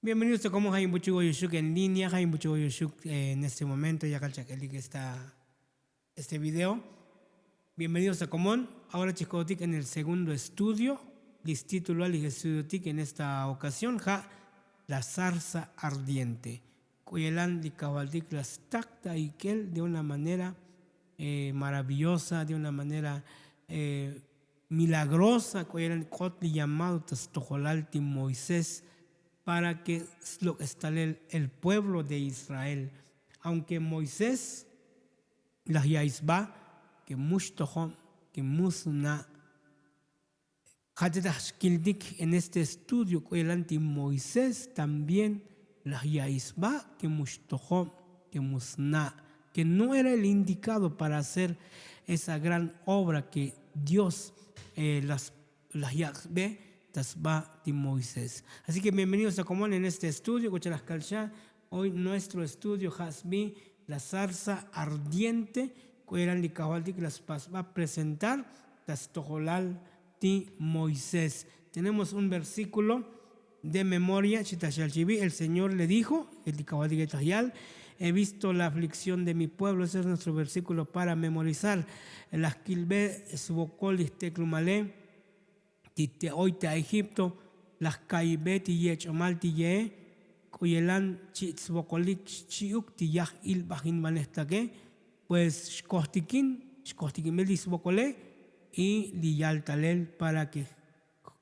Bienvenidos a como Jaime Buchugo Yushuk en línea. Jaime Buchugo Yushuk en este momento ya calchakeli que está este video. Bienvenidos a Común. Ahora Chicotic en el segundo estudio. Distítulo al estudio TIC en esta ocasión. La zarza ardiente. Cuyelan di cabaldic las tacta y kel de una manera maravillosa, de una manera milagrosa. Cuyelan cotli llamado Tastojolalti Moisés, para que lo estalle el pueblo de Israel. Aunque Moisés la yaisba que mushtohom que musuna en este estudio el anti Moisés también la yaisba que mushtohom que musna, que no era el indicado para hacer esa gran obra que Dios las yaisbe Tasba de Moisés. Así que bienvenidos a Común en este estudio. Hoy nuestro estudio Hasbi, la zarza ardiente, que las va a presentar Tastojolal de Moisés. Tenemos un versículo de memoria. El Señor le dijo, he visto la aflicción de mi pueblo. Ese es nuestro versículo para memorizar. Las kilbe subocolis teclumale. Tite oite a Egipto, las caibeti y echamalti ye, cuyelan chitzbocolik chiuk tiyah il bajin vanestaque, pues shkostikin melis bocole y liyaltalel para que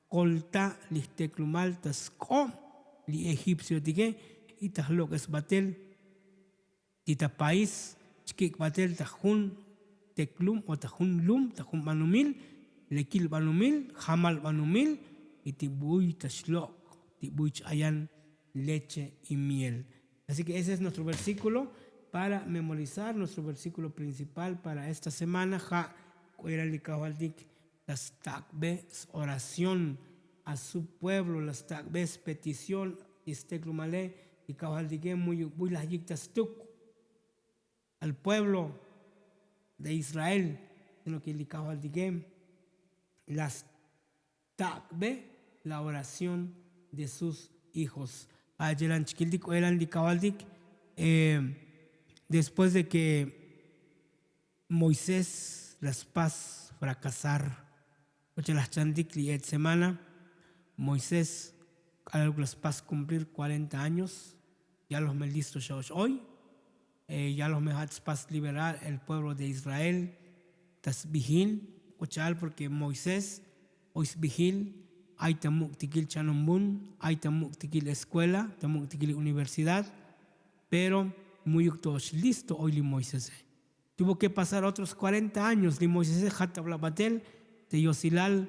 colta listeclumal tasco li egipcio tique y tasloques batel tita país chkik batel tajun teclum o tajun lum tajun manumil. Lekil banumil, jamal banumil, y tibuy tashlok, tibuy ayan leche y miel. Así que ese es nuestro versículo para memorizar, nuestro versículo principal para esta semana. Las takbes, oración a su pueblo, las takbes, petición, isteklumalé, y kabaldique muy las yictas tuk al pueblo de Israel, sino que el kabaldique las takbe, la oración de sus hijos. Después de que Moisés las paz fracasar, las chandik semana, Moisés las paz cumplir 40 años, ya los melistos hoy, ya los mejats paz liberar el pueblo de Israel, tas vigil, porque Moisés hoy es vigil, hay tamuk tikil chanumbun, hay tamuk tikil escuela, tamuk tikil universidad, pero muy listo hoy li Moisés. Tuvo que pasar otros 40 años li Moisés hatablabatel de Yosilal,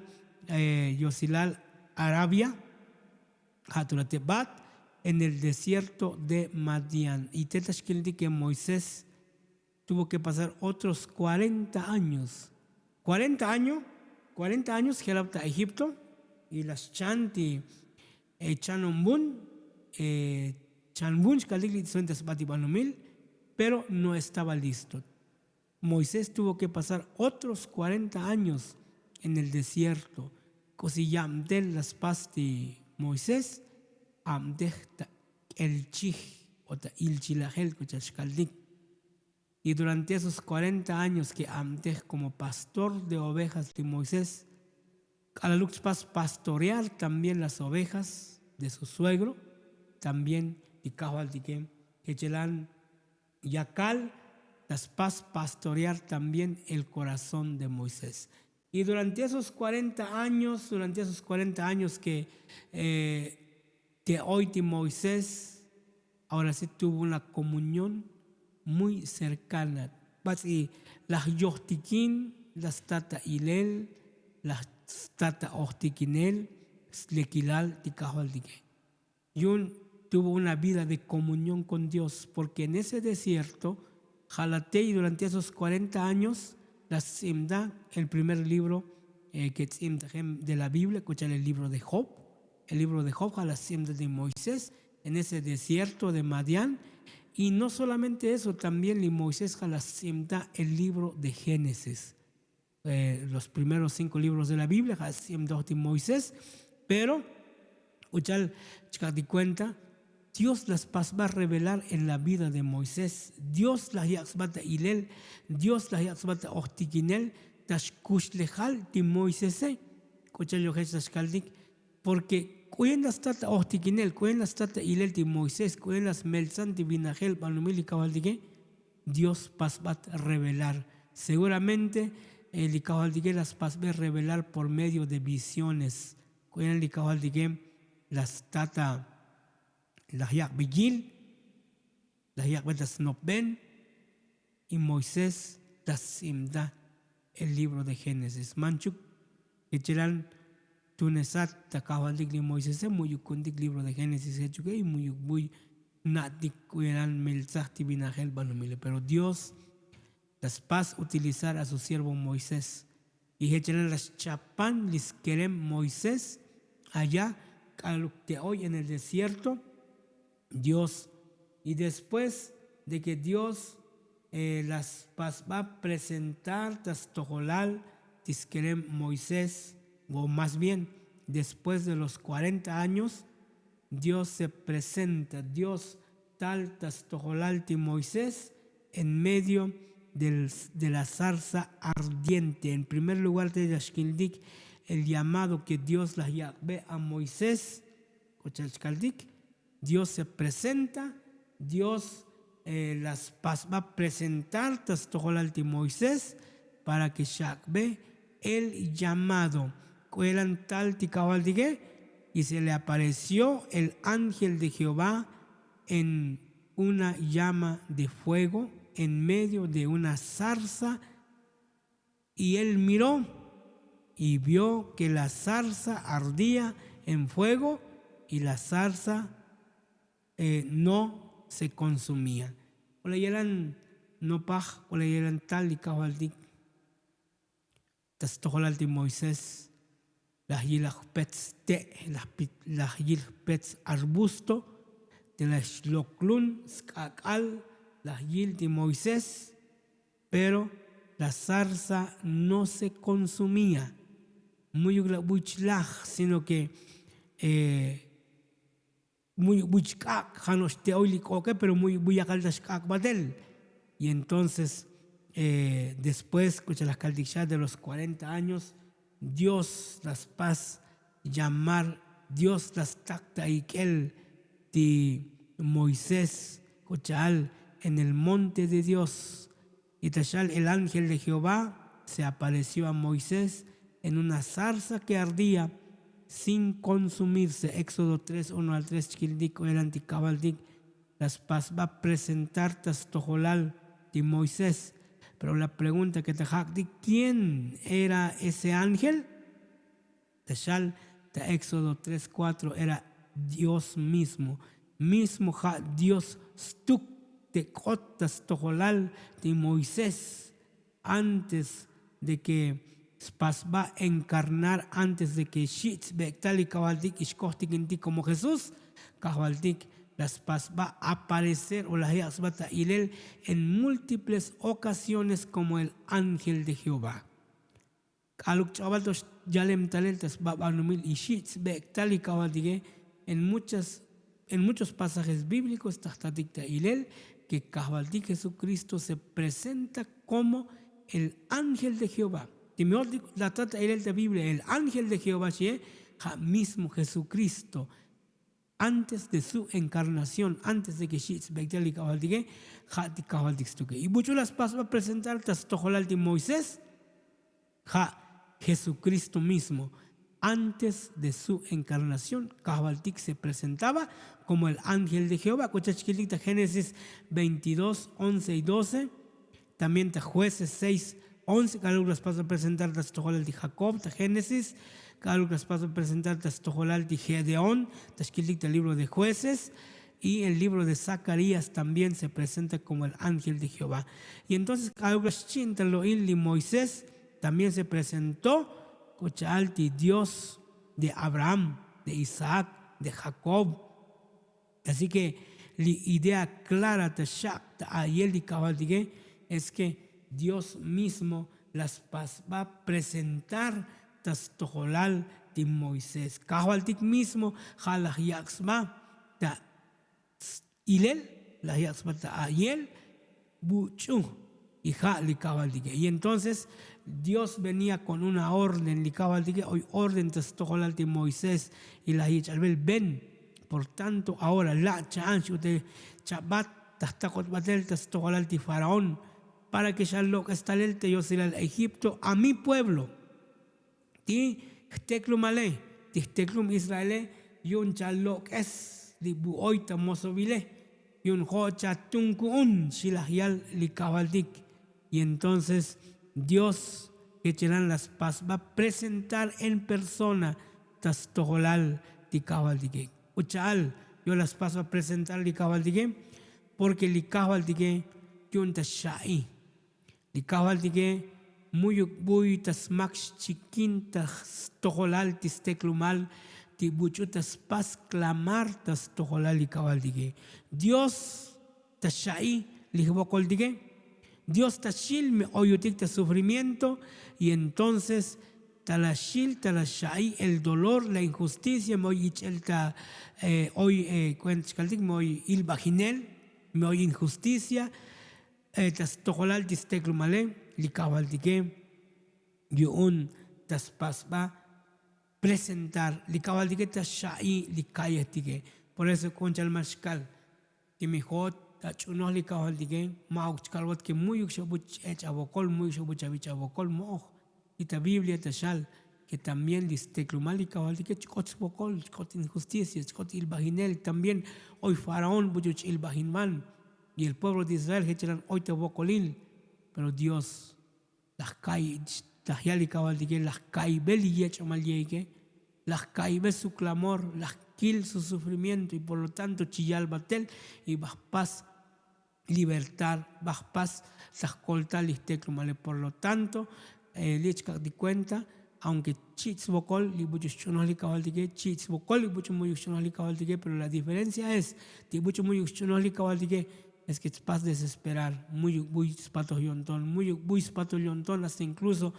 Arabia, haturatebat, en el desierto de Madián. Y tetashkildi que Moisés tuvo que pasar otros 40 años. 40 años que a Egipto y las chanti chanumbun chanbun kaligli suentes batibanumil, pero no estaba listo. Moisés tuvo que pasar otros 40 años en el desierto. Cosiyamdel las pasti Moisés amdehta el chij o il chilajel kuchashkaldik. Y durante esos 40 años que antes como pastor de ovejas de Moisés, a la luz paz pastorear también las ovejas de su suegro, también de Cajaldique, que chelan yacal, las paz pastorear también el corazón de Moisés. Y durante esos 40 años, que hoy de Moisés, ahora sí tuvo una comunión muy cercana. Las yohtikin, las tata ilel, las tata ohtikinel, slekilal tikahaldike. Yun tuvo una vida de comunión con Dios, porque en ese desierto, Jalatei, durante esos 40 años, la Simda, el primer libro que de la Biblia, escuchar el libro de Job, la Simda de Moisés, en ese desierto de Madián. Y no solamente eso, también Moisés da el libro de Génesis, los primeros 5 libros de la Biblia, de Moisés, pero, uchal, di cuenta, Dios las va a revelar en la vida de Moisés. Dios las va a ilel, Dios las va a ochtiquinel, tashkushlejal ti Moisés. Cochayo Jesús Caldic, porque cuyen las tata ochtiquinel, cuyen las tata ilel ti Moisés, cuyen las melzan ti vinagel, panumil y cabaldique, Dios va a revelar. Seguramente el cabaldique las va a revelar por medio de visiones. Cuyen el cabaldique las tata las yak vigil, las yak betas no ven, y Moisés las simda el libro de Génesis. Manchuk, que cheran tunesat takabaldik li Moisés, muy kundik libro de Génesis, hechuke, y muy natik kueran melzahti binagel banumile. Pero Dios las paz utilizar a su siervo Moisés. Y hecheran las chapan lis querem Moisés allá, que hoy en el desierto, Dios, y después de que Dios las va a presentar tastojolal tisquerem Moisés, o más bien después de los 40 años, Dios se presenta, Dios tal tastojolal ti Moisés en medio de la zarza ardiente. En primer lugar de Yashkildik, el llamado que Dios las ve a Moisés, Dios se presenta, Dios las va a presentar tastojolal ti Moisés para que Shakbe el llamado cuelan tal ticabaldigue, y se le apareció el ángel de Jehová en una llama de fuego en medio de una zarza, y él miró y vio que la zarza ardía en fuego y la zarza no se consumía. O le eran no paj, o le eran tal y cabaldik. Tastojolal ti Moisés, las yilajpets te, las yilajpets arbusto, de la shloklun skakal, las yil ti Moisés, pero la zarza no se consumía. Muy buichlaj, sino que muy buichkak, janos te oilik oke, pero muy buyakaldashkak badel. Y entonces, después, escucha las caldillas de los 40 años, Dios las paz llamar, Dios las tacta y que de Moisés, escuchal, en el monte de Dios. Y tachal, el ángel de Jehová se apareció a Moisés en una zarza que ardía sin consumirse. Éxodo 3, 1 al 3, chiquildico, el anticabaldic, las paz va a presentar tastojolal de Moisés. Pero la pregunta que te hakdi, ¿quién era ese ángel? Tashal, de Éxodo 3, 4, era Dios mismo. Mismo Dios stuk de cotas tojolal de Moisés, antes de que va a encarnar, antes de que Shitz Bektal y Kabaldik Ishkohtik en ti como Jesús, Kabaldik las paz va a aparecer o las yasbata ilel en múltiples ocasiones como el ángel de Jehová. Kaluk chavaltos yalem taleltas babanumil y Shitz Bektal y Kabaldik en muchos pasajes bíblicos tahtatikta ilel que Kabaldik Jesucristo se presenta como el ángel de Jehová. La trata el de Biblia, el ángel de Jehová, mismo Jesucristo, antes de su encarnación, antes de que Shitz Bektel y Kabaldique, y mucho las pasó a presentar tastojolal de Moisés, Jesucristo mismo, antes de su encarnación, Kabaldik se presentaba como el ángel de Jehová. Génesis 22, 11 y 12, también Jueces 6, 11, cada uno las pasó a presentar tastojolal de Jacob, Génesis, cada uno las pasó a presentar tastojolal de Gedeón, el libro de Jueces, y el libro de Zacarías también se presenta como el ángel de Jehová. Y entonces cada uno de Moisés también se presentó Cochaalti, Dios de Abraham, de Isaac, de Jacob. Así que la idea clara de Ayel y Kabaldigue es que Dios mismo las va a presentar tastojolal de Moisés. Kabaldik mismo, Jalach Yaxma, ilel, la yasmata ayel, buchu, hija licabaldique. Y entonces Dios venía con una orden, licabaldique, hoy orden testojolalti Moisés y la yichalbel, ven, por tanto, ahora la chanchu de chabat, tastakot batel testojolalti faraón, para que ya lo que está el yo será el Egipto a mi pueblo. Ti teklum ale, ti teklum Israel, yun chalok es li buoita mosovile, yun hocha tunkuun shilahyal li kabaldik. Y entonces Dios que serán las paz va a presentar en persona tastojolal li kabaldik. Uchal yo las paz va a presentar li kabaldik porque li kabaldik yun tashai. Li kabaldik muy tasmak chiquin tas tojolal tisteklumal ti buchutas pas clamar tas tojolal y cabaldigue. Dios tashai lihbokoldigue. Dios tashil me oyutik ta sufrimiento y entonces talashil talashai el dolor la injusticia me oy ichelta hoy cuentzkaldik me oy ilbaginel me oy injusticia tas tojolal tisteklumalé licabaldique yun taspas va presentar licabaldique tashai licayestique. Por eso concha el mashkal que mejor tachunos licabaldique mauchkalwat que muy uxabuch echabocol muy uxabuchavich abocol moh y ta Biblia tashal que también listeclumal licabaldique chikots bocol chikot injusticia chikot ilbaginel también hoy faraón buchuch ilbaginman y el pueblo de Israel hecheran hoy te bocolil. Pero Dios las cae, las yalicabaldique, las cae belillecho malyeque, las cae su clamor, las quil su sufrimiento y por lo tanto chillal batel y vas paz libertad, vas paz las colta listeclumale. Por lo tanto, lichka di cuenta, aunque chits bocol li buchos chonos licabaldique, chits bocol li buchos muy chonos licabaldique, pero la diferencia es que buchos muy chonos licabaldique es que es paz desesperar, muy spato yontón, muy spato yontón, hasta incluso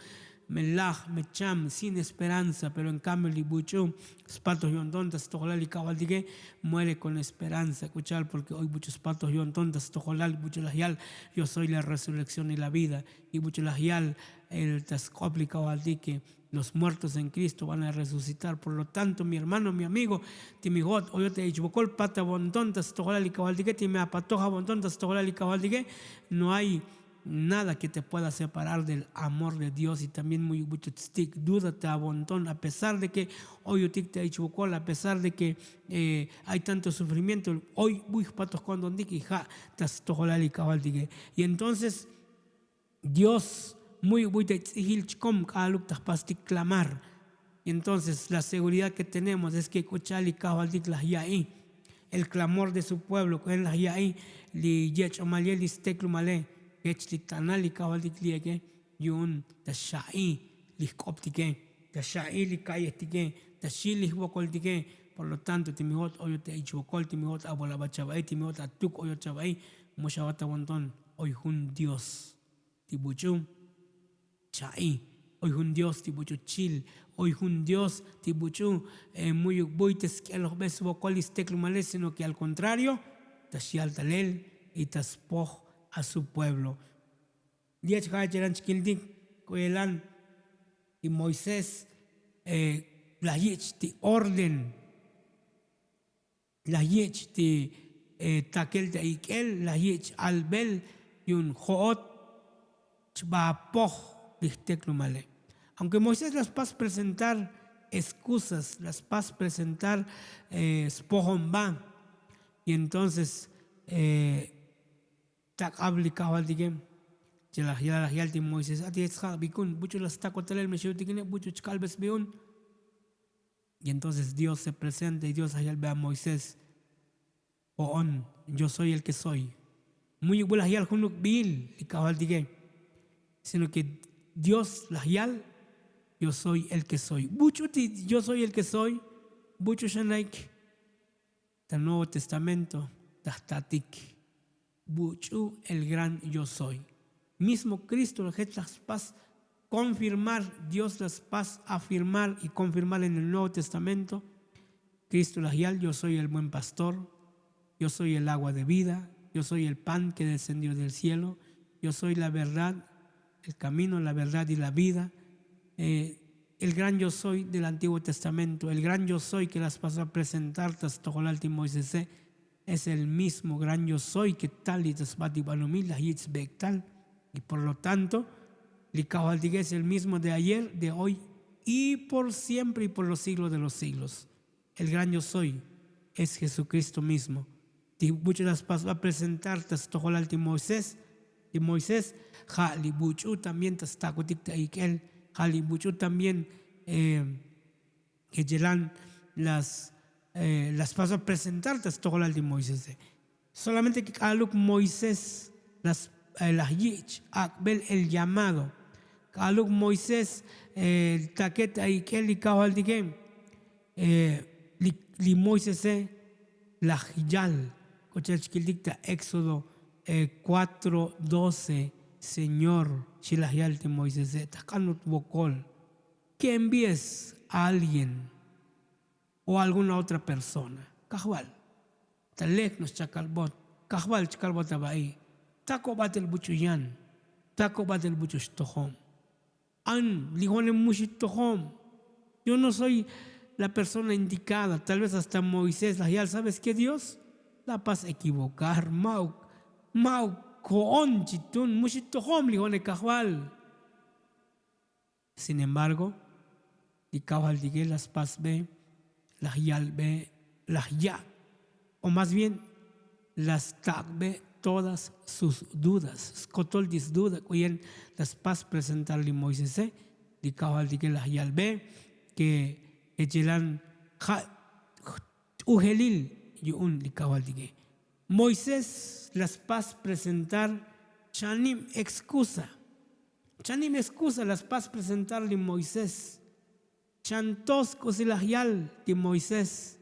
melaj, mecham, sin esperanza, pero en cambio libucho, spato yontón, tastoholal y cabaldique, muere con esperanza, escuchar, porque hoy muchos spatos yontón, tastoholal, mucho lahial, yo soy la resurrección y la vida, y mucho lahial, el tascopli cabaldique, los muertos en Cristo van a resucitar. Por lo tanto, mi hermano, mi amigo, timigot, oyo te ichbocol pata bonton, tastoholal y cabaldique, time apatoja bonton, tastoholal y cabaldique, no hay nada que te pueda separar del amor de Dios. Y también muy mucho stick, dúdate a bontón, a pesar de que hoy te ichbocol, a pesar de que hay tanto sufrimiento, hoy muy patos con don dique, ja, tastoholal y cabaldique. Y entonces, Dios muy clamar. Y entonces la seguridad que tenemos es que el clamor de su pueblo, que es yaí, li yech omalie li steklumale, yech li tanal li kabaldik liege, yun tashai li koptike, tashai li kayestike, tashi li bokoltike. Por lo tanto, timigot oyo te ichbokol, timigot abolaba chabay, timigot atuk oyo chabay, moshabata wonton, hoy un Dios, tibuchum. Chai, hoy un Dios tibuchu chil, hoy un Dios tibuchu muy buites que los besos vocolis teclumales, sino que al contrario, tashial talel y taspoj a su pueblo. Diech hacheran chkildik, coelan y Moisés, la yech ti orden, la yech ti takel de ikel, la yech albel y un joot chbapoj. Aunque Moisés las paz presentar excusas, las paz presentar spohomba, y entonces tak aplicaba digem ya yalti Moisés ati esha bikun bucho las tacotelel me shoutikine bucho chkalbes beun. Y entonces Dios se presenta y Dios ayal ve a Moisés, on yo soy el que soy, muy buena ayal hunuk bil y cabal digem, sino que Dios, la yal, yo soy el que soy. Buchuti, yo soy el que soy. Buchu shanaik. Del Nuevo Testamento, Tahtatik. Buchu, el gran yo soy. Mismo Cristo, las paz, confirmar, Dios las paz, afirmar y confirmar en el Nuevo Testamento. Cristo, la yal, yo soy el buen pastor. yo soy el agua de vida, yo soy el pan que descendió del cielo, yo soy la verdad, el camino, la verdad y la vida. El gran yo soy del Antiguo Testamento, el gran yo soy que las pasó a presentar Tojolalti Moisés, es el mismo gran yo soy que tal y tasbati balumil la tal, y por lo tanto Licahualdigue es el mismo de ayer, de hoy y por siempre y por los siglos de los siglos. El gran yo soy es Jesucristo mismo. Y muchas las pasó a presentar Tojolalti Moisés, y Moisés Jali Buchu también tastakutik taikel, Jali Buchu también que Yelan las pasó a presentar Tojolalti Moisés. Solamente que Kaluk Moisés las yich akbel el llamado. Kaluk Moisés el taquet aikel y Kahualdique li Moisés la hiyal. Cochal dicta Éxodo 4:12, Señor, Shilahyalti Moisés, Takanut Bokol, que envíes a alguien o a alguna otra persona. Kahwal, Talek nos chakalbot, Kahwal chakalbot abai, Taco batel buchuyan, Taco batel buchustohom, An, lijonem mushitohom. Yo no soy la persona indicada, tal vez hasta Moisés, la ¿sabes qué, Dios? La paz equivocar, mau koon chitun mushitohom lijone kahwal. Sin embargo, y kahwal digue las paz ve, las yal ve, las ya, o más bien las tag ve todas sus dudas. Skotol dis duda, cuyen las paz presentarle Moisés, y kahwal digue las yal ve, que echelan ujelil. Moisés las paz presentar chanim excusa las paz presentarle Moisés chantos cosilahial de Moisés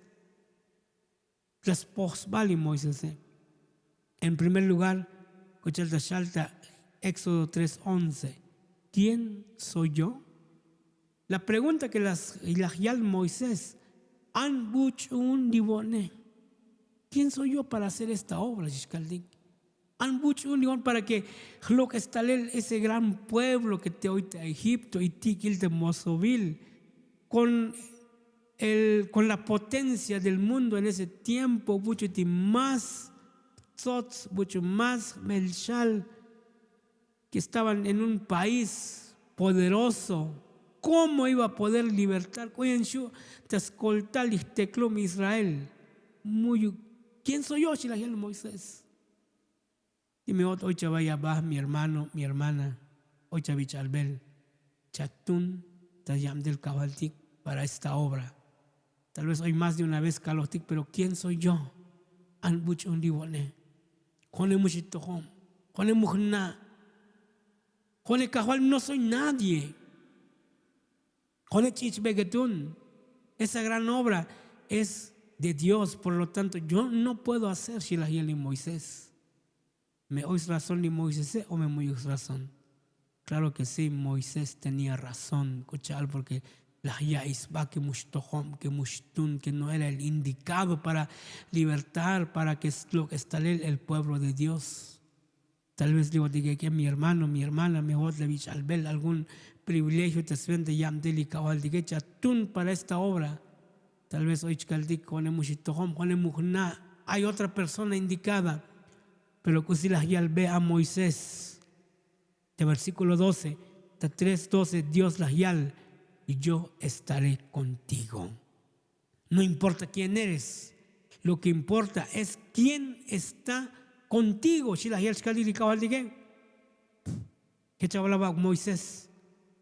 las posbali Moisés. En primer lugar, escuchar de Shalta Éxodo 3:11, ¿quién soy yo? La pregunta que las ilahial Moisés an buch un divone. ¿Quién soy yo para hacer esta obra, Shishkaldik? Han buch un divone para que lo que está ese gran pueblo que te oíste a Egipto y tikil de Mosovil con la potencia del mundo en ese tiempo, mucho más Tzotz, mucho más Melshal, que estaban en un país poderoso. ¿Cómo iba a poder libertar? Israel. ¿Quién soy yo? Moisés. Dime, hoy vaya va mi hermano, mi hermana, hoy Chavichalbel, Chatun, Tayam del Kabaltik para esta obra. Tal vez hoy más de una vez Kalotik, pero ¿quién soy yo? Anbuch un divone. Jone Mushitohom, Jone Mujna, Jone Kahwal, no soy nadie. Jone Chich Begetun, esa gran obra es de Dios, por lo tanto yo no puedo hacer Shilahiel y Moisés. ¿Me oís razón ni Moisés o me oís razón? Claro que sí, Moisés tenía razón, escuchar, porque la Yaisba que Mushtohom, que Mushtun, que no era el indicado para libertar, para que es lo que está el pueblo de Dios. Tal vez digo que mi hermano, mi hermana, mejor le Vichalbel, algún privilegio te suente Yamdeli Kawal de Chatun para esta obra. Tal vez hoy Chkaldik con Mushitohom, con Mujna, hay otra persona indicada, pero que si las ve a Moisés, de versículo 12, de 3:12, Dios las yal, y yo estaré contigo. No importa quién eres, lo que importa es quién está contigo. Si las yal Chkaldik Kawal de que chavalaba Moisés,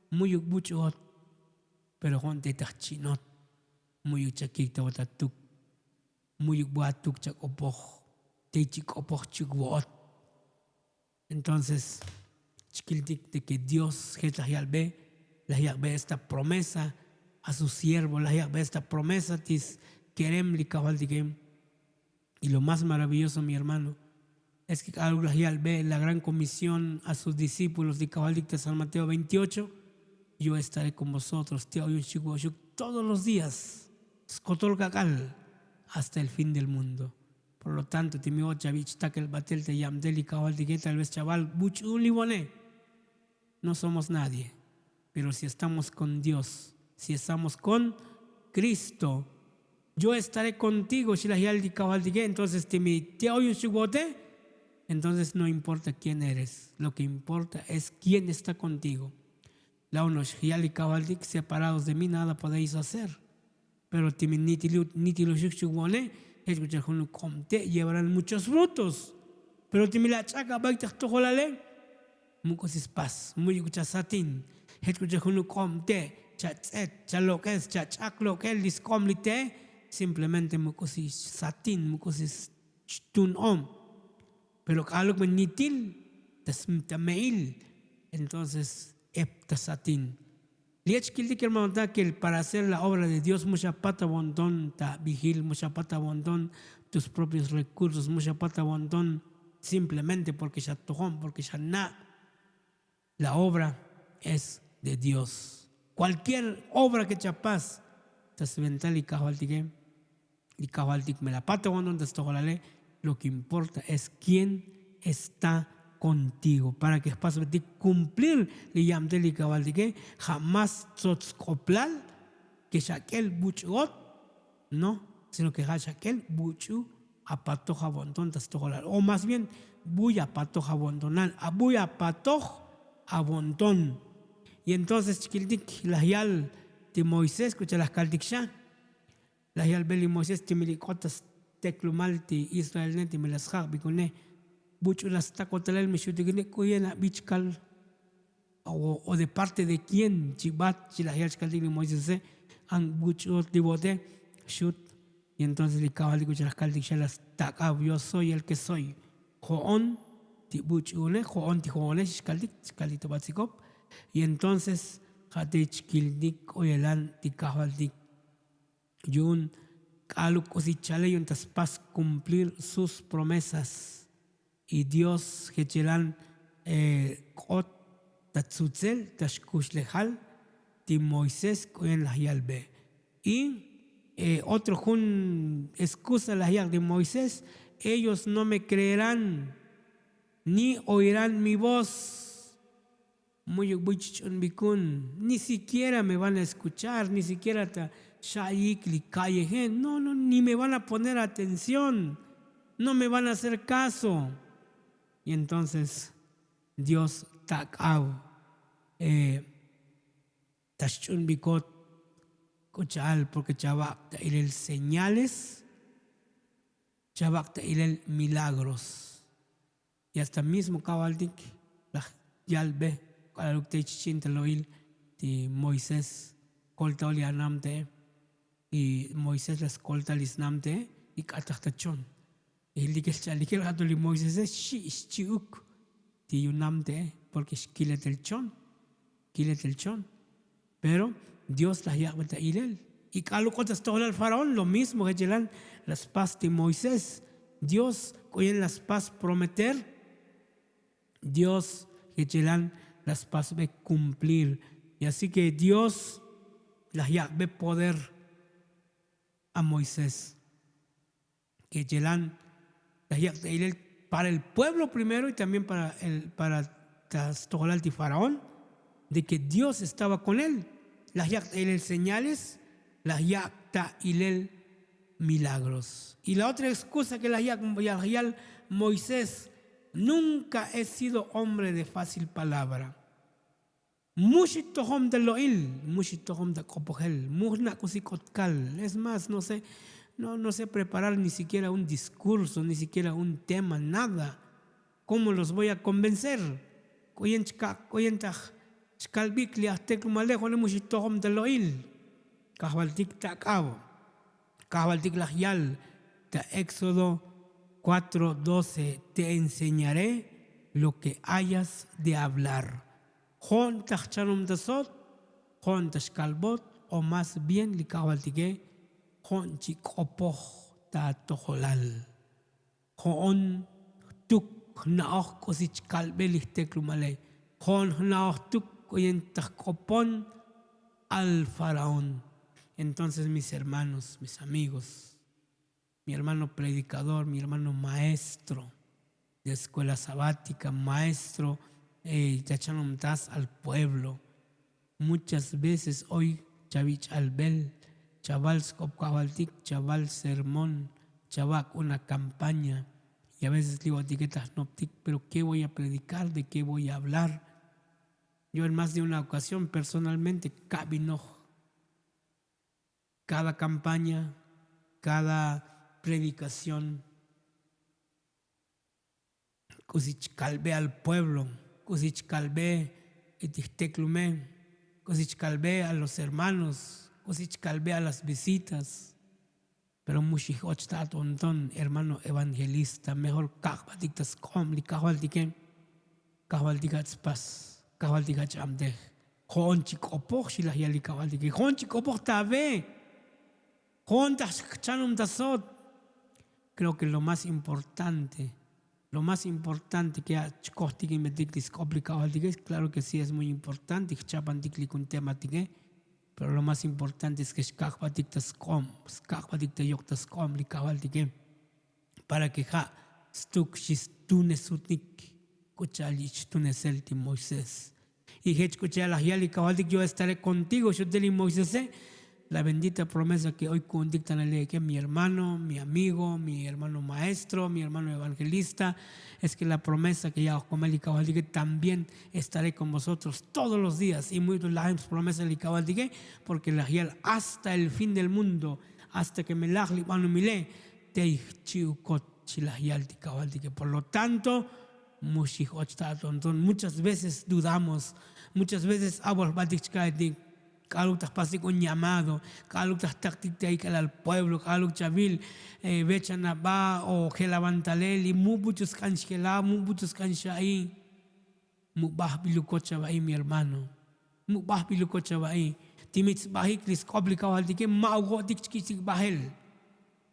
muy mucho, pero jonte tachinot. Muy chakik tawatuk, muy buatuk chakopoch, techikopoch chikwoot. Entonces, chikiltik de que Dios ve esta promesa a su siervo, ve esta promesa tis kerem li kabaldigem. Y lo más maravilloso, mi hermano, es que ve la gran comisión a sus discípulos de Kabaldik de San Mateo 28. Yo estaré con vosotros, todos los días. Skotol Kakal hasta el fin del mundo. Por lo tanto, timio chavich takel batel te yamdeli kawal dige, tal vez chaval, buchuli bone. No somos nadie. Pero si estamos con Dios, si estamos con Cristo, yo estaré contigo. Entonces, entonces no importa quién eres, lo que importa es quién está contigo. Separados de mí nada podéis hacer. Pero llevarán muchos frutos. Pero mucosis paz, muy satin. Simplemente mucosis satin, mucosis tun om. Pero kalau menitil, tasmail, entonces satin. Liech kildi que que para hacer la obra de Dios mucha pata bondón ta vigil, mucha pata bondón tus propios recursos, mucha pata bondón simplemente porque ya tojón, porque ya na. La obra es de Dios. Cualquier obra que chapas, tasvental y cajaltique me la pata bondón te lo que importa es quién está contigo, para que pas de cumplir liyam deli kabaldige jamás tzotzkoplal que shakel buchot no, sino que shakel buchu apatoj abondon tastojolar, o más bien buy apatoj abondonan, abuy apatoj abondon. Y entonces chiquildik la yal de Moisés, escucha las caldiksha, la yal beli Moisés timilicotas teclumalti Israel neti me las bicone bucho las tacotalel me chutigine kuyena bichkal o de parte de quién chibat chilahel chkaldini Moisés an bucho dibote shut. Y entonces le cabal digo las caldiksha takab, yo soy el que soy joon ti buchune joon ti joone chkaldito batsikop. Y entonces hate chkildik oyelan ti cabal dik yun kalu cosichale yun taspas cumplir sus promesas. Y Dios hechelan kot tatzutzel tashkush lejal ti Moisés koyen la yalbe. Y otro jun excusa la yal de Moisés, ellos no me creerán ni oirán mi voz. Ni siquiera me van a escuchar, ni siquiera no, ni me van a poner atención, no me van a hacer caso. Y entonces Dios takau tashchun bikot kuchal, porque chabak ta ilel señales, chabak ta ilel milagros. Y hasta mismo kabaldik la yalbe kalaluk chichin teloil ti Moisés kolta oli anamte y Moisés las kolta lisnamte y katakhtachon. El que li Moisés es chiuk ti yunamte porque kilet el chon. Pero Dios la yagweta ilel. Y kalu kotas todo el faraón, lo mismo que llelan las paz de Moisés. Dios coyen las paz prometer. Dios que llelan las paz de cumplir. Y así que Dios la yagbe poder a Moisés. Que llelan para el pueblo primero y también para Tastoholal y Faraón, de que Dios estaba con él. Las yakta señales, las yakta milagros. Y la otra excusa que las yakta Moisés, nunca he sido hombre de fácil palabra. Mushitohom de loil, mushitohom de copogel, muhna kusikotkal. Es más, no sé preparar ni siquiera un discurso, ni siquiera un tema, nada. ¿Cómo los voy a convencer? Xcalbic liastek malejo le mushitohom de loil. Kahbaltik takabo. Kahbaltik lahyal. Ta Éxodo 4:12. Te enseñaré lo que hayas de hablar. Jon tachchanum de sot, jon tachkalbot, o más bien li kahbaltike, jon chikopoh ta toholal. Jon tuk naoh kosich kalbelich teklumale. Jon naoh tuk koyentachkopon al faraón. Entonces, mis hermanos, mis amigos, mi hermano predicador, mi hermano maestro de escuela sabática, maestro Yachanumtas al pueblo. Muchas veces hoy Chavich Albel, Chaval Skopkavaltik, Chaval Sermón, Chavac una campaña. Y a veces digo etiquetas noptic, pero ¿qué voy a predicar? ¿De qué voy a hablar? Yo en más de una ocasión personalmente, cada campaña, cada predicación, Kusich calvé al pueblo, Kusich calvé etisteclume, Kusich calvé a los hermanos, Kusich calvé a las visitas. Pero mushichochta tonton, hermano evangelista, mejor kahbatiktas komli, kahbaltikats pas, kahbaltikats amdej. Honchik opoch shilah yali kahbaltik, honchik opoch tabe, hontas chanum tasot. Creo que lo más importante que ha chkostik metiklis kopli kahbaltik, claro que sí es muy importante, chapantikli kun tematik. Pero lo más importante es que para que stuk sutnik kuchalich tuneselti Moisés. Y yo estaré contigo, yo te Moisés. La bendita promesa que hoy dictan que mi hermano, mi amigo, mi hermano maestro, mi hermano evangelista, es que la promesa que ya que también estaré con vosotros todos los días. Y muy la promesa de porque la hiel hasta el fin del mundo, hasta que me lagli manu mile, te chiukot chilahial de por lo tanto, muchas veces dudamos, muchas veces abor batik Kaluk pasti un llamado, Kaluk táctica al pueblo, Kaluk Chavil, Bechanaba o Gelabantaleli, muchos canchela, muchos canchaí, Mubah bilucochabai, mi hermano, Mubah bilucochabai, Timitz Bahiklis, Koblikao Altique, Maugo Dixkisik Bahel,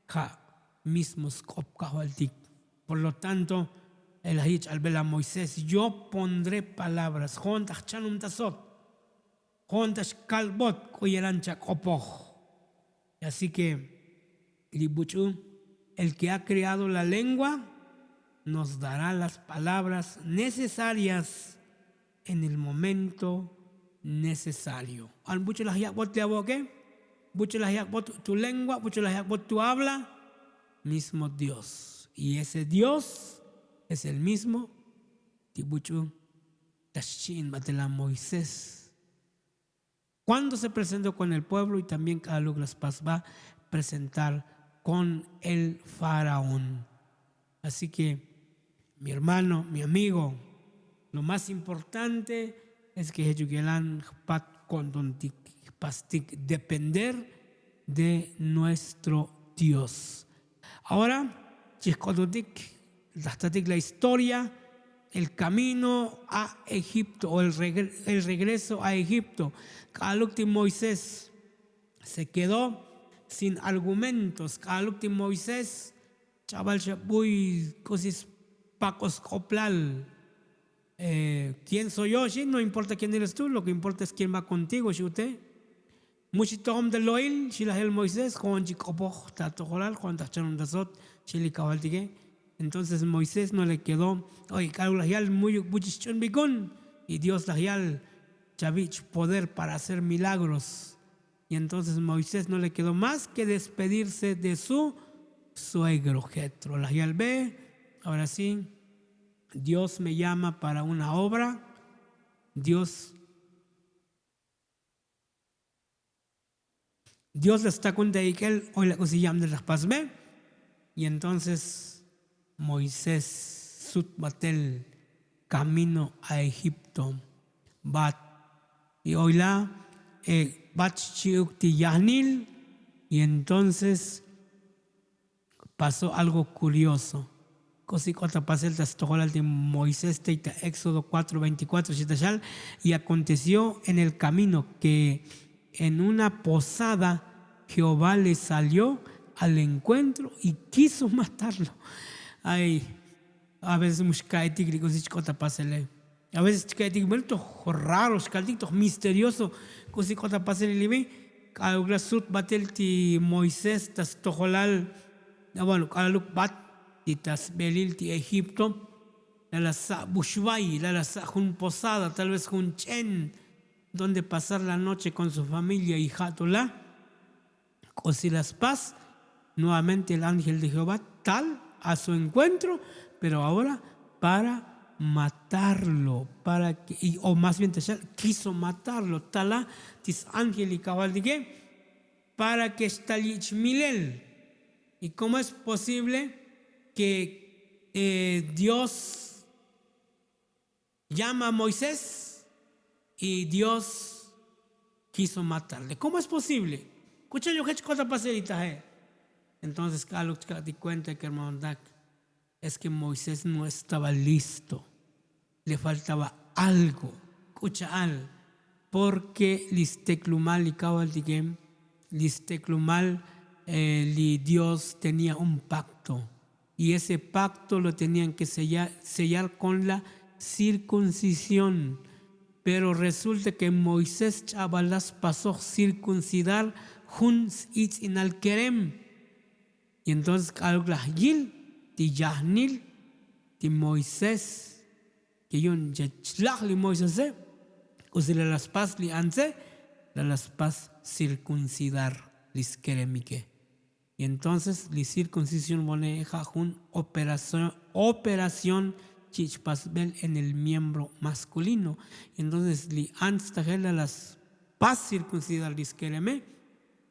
Ja, mismos Kopkao Altic. Por lo tanto, el Hich Albela Moisés, yo pondré palabras, Jontach Chanum Tasot. Hontas kalbot kuyerancha kopoj. Así que, Libuchu, el que ha creado la lengua, nos dará las palabras necesarias en el momento necesario. Al bucho las yakbot te aboque, bucho las yakbot tu lengua, bucho las yakbot tu habla, mismo Dios. Y ese Dios es el mismo, Tibuchu, Tashin Batela Moisés. Cuando se presentó con el pueblo y también Kaluk las Paz va a presentar con el faraón. Así que, mi hermano, mi amigo, lo más importante es que Jejugelan Pat Kondontik Pastik depender de nuestro Dios. Ahora, Chiskodontik, la historia, el camino a Egipto o el regreso a Egipto. Kalukti Moisés se quedó sin argumentos. Kalukti Moisés, chaval chapuy, cosis pacos coplal. ¿Quién soy yo? Sí, no importa quién eres tú, lo que importa es quién va contigo, si usted. Muchitom de Loil, Shilahel Moisés, Juan Chicopo, Tatojolal, Juan Tachanum Dasot, Chili Cabaltigue. Entonces Moisés no le quedó, oye, Kalulahial muy buchichon bicón, y Dios lahial chavich poder para hacer milagros. Y entonces Moisés no le quedó más que despedirse de su suegro Jetro. Lahial ve, ahora sí, Dios me llama para una obra, Dios le está contando que él hoy la cosilla de las paz ve, y entonces Moisés Sutbatel camino a Egipto bat y hoy la bat chiukti yahnil, y entonces pasó algo curioso. Cosicota pasel tastoholal de Moisés teita Éxodo 4:24 y aconteció en el camino que en una posada Jehová le salió al encuentro y quiso matarlo. Ay, a veces mushkaitik cosicota pasele. A veces chikaitik muerto raro, chikaitik misterioso, cosicota pasele libi. Kauglasut batel ti Moisés tastoholal bueno, kaluk bat titas belil ti Egipto, la sa bushwai, la sa jun posada, tal vez jun chen, donde pasar la noche con su familia y jatola, o si las paz, nuevamente el ángel de Jehová tal a su encuentro, pero ahora para matarlo, para que, o más bien quiso matarlo, tala tis ángel y cabal de qué, para que estalich milel. ¿Y cómo es posible que Dios llama a Moisés y Dios quiso matarle? ¿Cómo es posible? Escucha yo que cosa paserita. Entonces, Carlos te cuenta que hermano Dak, es que Moisés no estaba listo, le faltaba algo. Escucha al, porque listeclumal y cabal digem, listeclumal Dios tenía un pacto y ese pacto lo tenían que sellar con la circuncisión, pero resulta que Moisés chavalas pasó circuncidar juns itz inalkerem y entonces al-Glahil ti Yahnil ti Moisés que yo li Moisés o si las pas li anse las pas circuncidar lis keremike. Y entonces la circuncisión boneja un operación chichpasbel en el miembro masculino. Entonces li anstajela las pas circuncidar lis kereme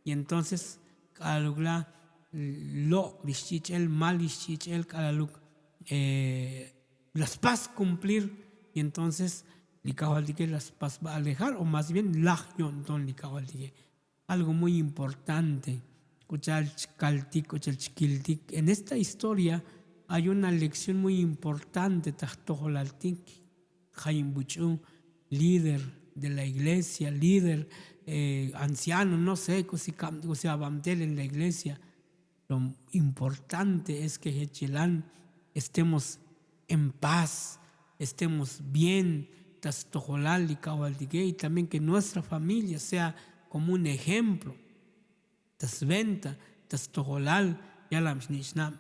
y entonces kalugla lo lischichel mal lischichel kalaluk las pas cumplir y entonces li kabaldige las pas va a alejar o más bien la yon li kabaldige. Algo muy importante. En esta historia hay una lección muy importante. Jaim Buchu, líder de la iglesia, líder anciano, no sé, si abamtel en la iglesia. Lo importante es que Hechilán estemos en paz, estemos bien, y también que nuestra familia sea como un ejemplo. Tasventa, tastojolal, yalam shnam,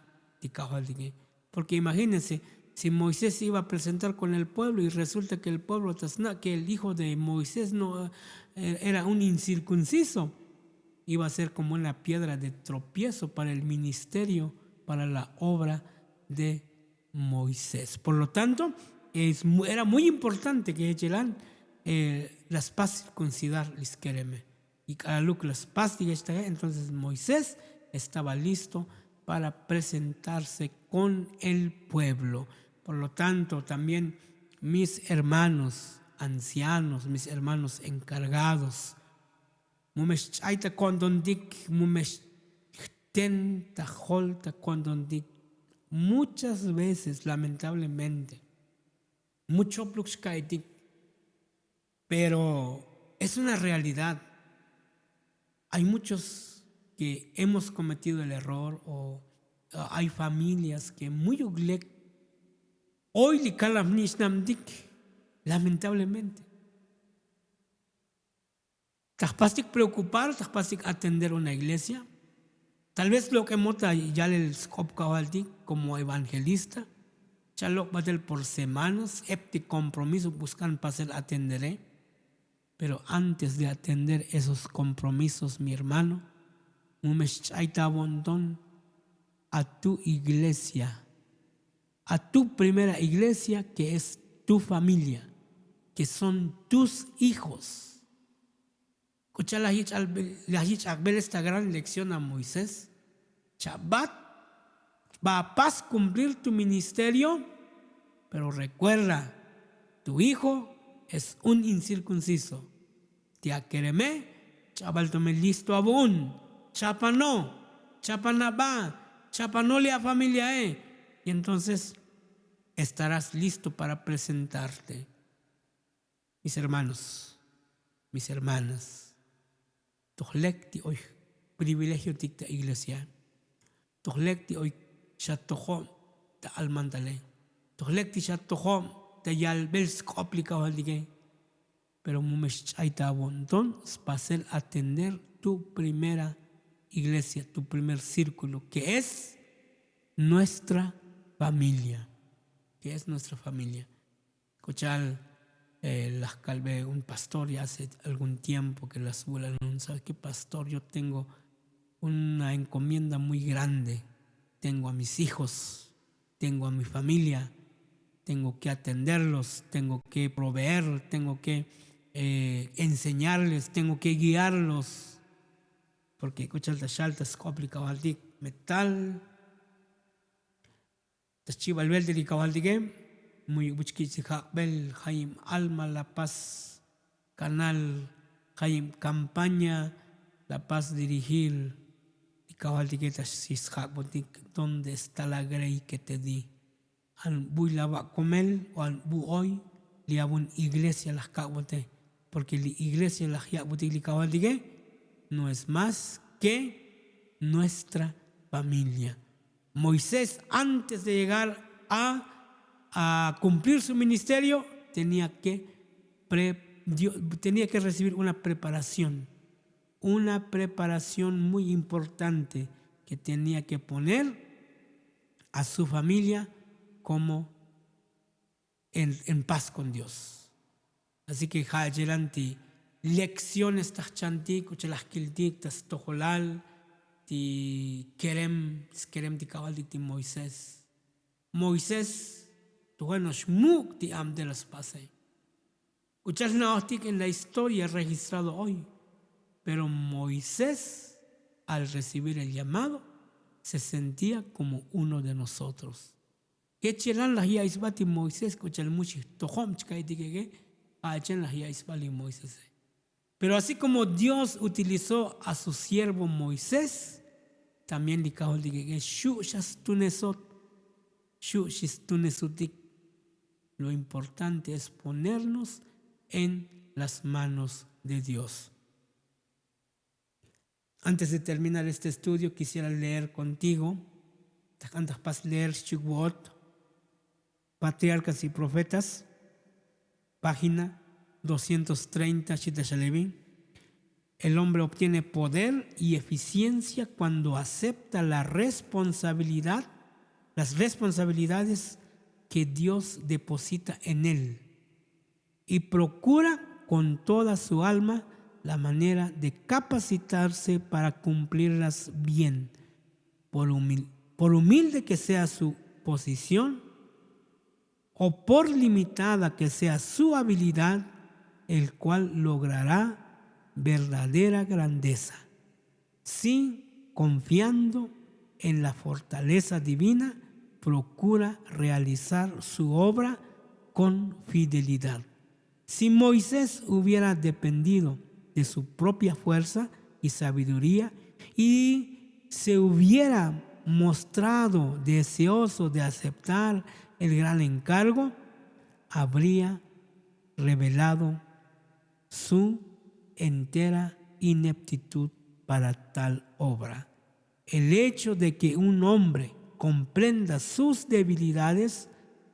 porque imagínense, si Moisés iba a presentar con el pueblo y resulta que el pueblo, que el hijo de Moisés no era un incircunciso, iba a ser como una piedra de tropiezo para el ministerio, para la obra de Moisés. Por lo tanto, era muy importante que Echelán las pas circuncidar les quereme. Y Kaluk las pas entonces Moisés estaba listo para presentarse con el pueblo. Por lo tanto, también mis hermanos ancianos, mis hermanos encargados, mumesh chaita kondondik, mumesh tenta holta kondondik, muchas veces, lamentablemente, mucho pluxkaitik, pero es una realidad. Hay muchos que hemos cometido el error o hay familias que muy uglek hoy li kalam nishnamdik, lamentablemente. Tajpastik preocupar, tajpastik atender una iglesia. Tal vez lo que mota ya el scop cabaldi como evangelista, chalok batel por semanas, epti compromiso buscan pasar atenderé. Pero antes de atender esos compromisos, mi hermano, a tu iglesia, a tu primera iglesia que es tu familia, que son tus hijos. Escucha la esta gran lección a Moisés. Shabbat va a paz cumplir tu ministerio, pero recuerda, tu hijo es un incircunciso. Tia quereme, chabal tome listo abun, chapano, chapanaba, chapanole a familia y entonces estarás listo para presentarte. Mis hermanos, mis hermanas, tohlekti hoy privilegio ticta iglesia, tohlekti hoy chatojo ta almantale, tohlekti chatojo ta yalbels complicado al digue. Pero es para atender tu primera iglesia, tu primer círculo, que es nuestra familia. ¿Qué es nuestra familia? Escuchar las calve un pastor ya hace algún tiempo que las abuelas no sabe qué pastor, yo tengo una encomienda muy grande. Tengo a mis hijos, tengo a mi familia, tengo que atenderlos, tengo que proveer, tengo que enseñarles, tengo que guiarlos. Porque escucha el tashaltas complicado al metal, taschiva el verde y cabaldique. Muy busquisi bel Jaim Alma La Paz Canal Jaim Campaña La Paz Dirigir y cabal tiquetas sis ¿dónde está la grey que te di? Al buy la va a comer o al bu hoy le hago una iglesia las cabote porque la iglesia las yabote y cabal no es más que nuestra familia. Moisés antes de llegar a cumplir su ministerio, tenía que recibir una preparación muy importante que tenía que poner a su familia como en paz con Dios. Así que adelante lecciones tas chantik, las kiltik, tas tojolal, ti kerem ti cabal ti Moisés. Moisés bueno, shmuk ti am de las pase. Escuchas en la historia registrado hoy. Pero Moisés, al recibir el llamado, se sentía como uno de nosotros. ¿Qué chelan las yaisbati Moisés? Escucha el muchi tohom chkai dige achen las yaisbali Moisés. Pero así como Dios utilizó a su siervo Moisés, también likahol dige shu shastunesot, shu shistunesutik. Lo importante es ponernos en las manos de Dios. Antes de terminar este estudio, quisiera leer contigo, antes de leer Shigwot, Patriarcas y Profetas, página 230, Shita Shalevi. El hombre obtiene poder y eficiencia cuando acepta las responsabilidades que Dios deposita en él y procura con toda su alma la manera de capacitarse para cumplirlas bien, por humilde que sea su posición o por limitada que sea su habilidad, el cual logrará verdadera grandeza, sí confiando en la fortaleza divina. Procura realizar su obra con fidelidad. Si Moisés hubiera dependido de su propia fuerza y sabiduría y se hubiera mostrado deseoso de aceptar el gran encargo, habría revelado su entera ineptitud para tal obra. El hecho de que un hombre comprenda sus debilidades,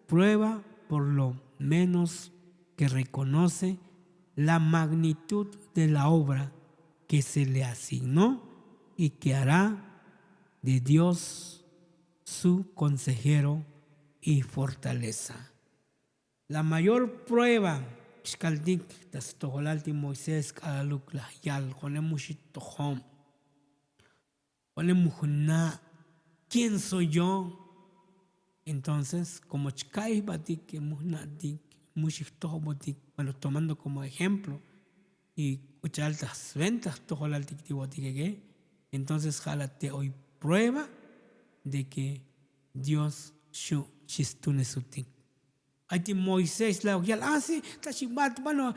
prueba por lo menos que reconoce la magnitud de la obra que se le asignó y que hará de Dios su consejero y fortaleza. La mayor prueba, Moisés, ¿quién soy yo? Entonces, como bueno, tomando como ejemplo y altas ventas, entonces jalate hoy prueba de que Dios shistunesutik. Ahí Moisés la sí, tashibat, bueno,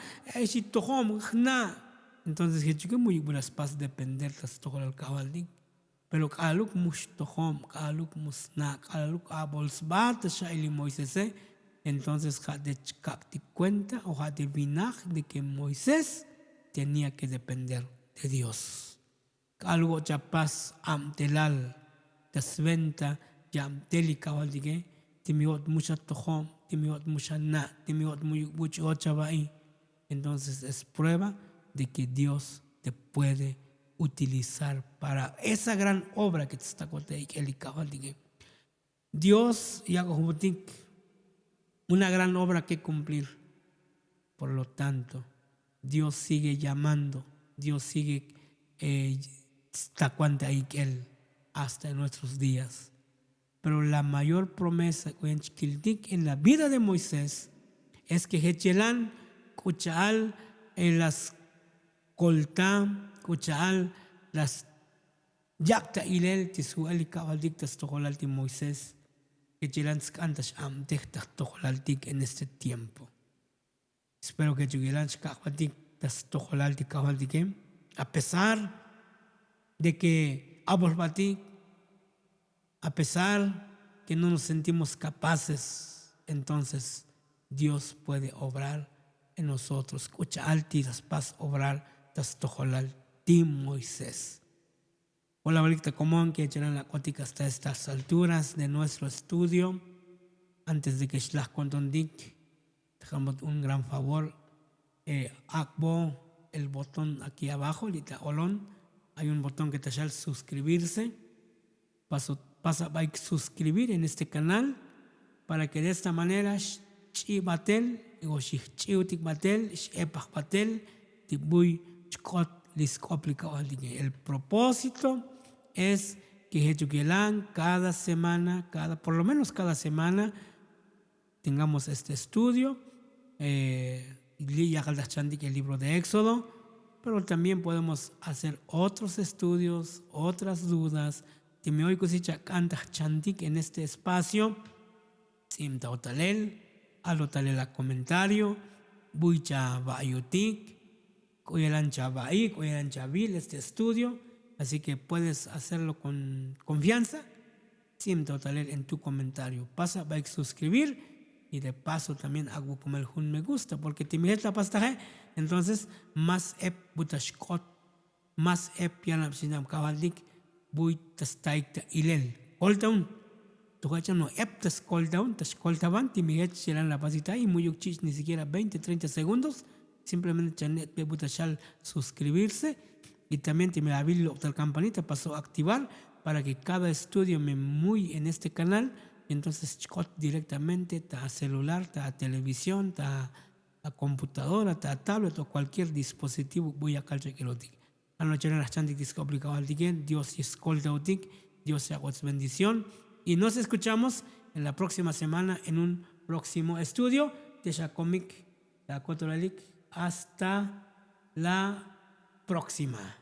entonces que muy buenas pas depender tas tohol cabal dik. Pero kaluk mushtohom, kaluk musna, kaluk abolsbat shaili Moisés, entonces de cuenta o de vinaj de que Moisés tenía que depender de Dios. Algo chapas amtelal, tasventa, yamteli cabal dige, timiot mucha tohom, timiot mucha na, timiot mucho chabai. Entonces es prueba de que Dios te puede utilizar para esa gran obra que te está contando. Dios y Yagohubutik, una gran obra que cumplir. Por lo tanto, Dios sigue llamando, Dios sigue hasta en nuestros días. Pero la mayor promesa en la vida de Moisés es que Hechelan, Kuchaal, las Coltá, Kuchaal, las Yakta Ilel, Tisuel y Kabaldik, Tastojolalti Moisés, Hechelan Skantash Amtech, Tastojolaltik en este tiempo. Espero que Yugilan Shkabaldik, Tastojolalti Kabaldikem, a pesar de que Abolbatik, a pesar que no nos sentimos capaces, entonces Dios puede obrar en nosotros. Escucha alti das paz obrar das tojolal ti Moisés. Hola, Balikta Común, que echarán la cuática hasta estas alturas de nuestro estudio. Antes de que Shlach Kontondik, dejamos un gran favor. Akbo, el botón aquí abajo, Lita Olón, hay un botón que te sale suscribirse. Pasa a suscribir en este canal para que de esta manera batel o batel batel el propósito es que cada semana, por lo menos cada semana, tengamos este estudio, el libro de Éxodo, pero también podemos hacer otros estudios, otras dudas. Me oigo si canta chantik en este espacio, simta otalel, alotalela comentario, buicha bayutik, coyelancha baí, coyelancha vil este estudio, así que puedes hacerlo con confianza, simta otalel en tu comentario. Pasa a suscribir y de paso también hago como el me gusta, porque te miras la pasta, entonces más butashkot, más yanam sinam kabaldik, buy tas taikta ilel call down tu cacha no tas call down tas call taban ti mi serán la pasita y muy chis ni siquiera 20-30 segundos, simplemente chanet de butashal suscribirse y también te me aviso la campanita pasó a activar para que cada estudio me muy en este canal, entonces chicot directamente ta celular, ta televisión, ta a computadora, ta tablet o cualquier dispositivo voy a calchar que lo diga. Dios escolta, Dios sea bendición y nos escuchamos en la próxima semana en un próximo estudio de Shacomic, hasta la próxima.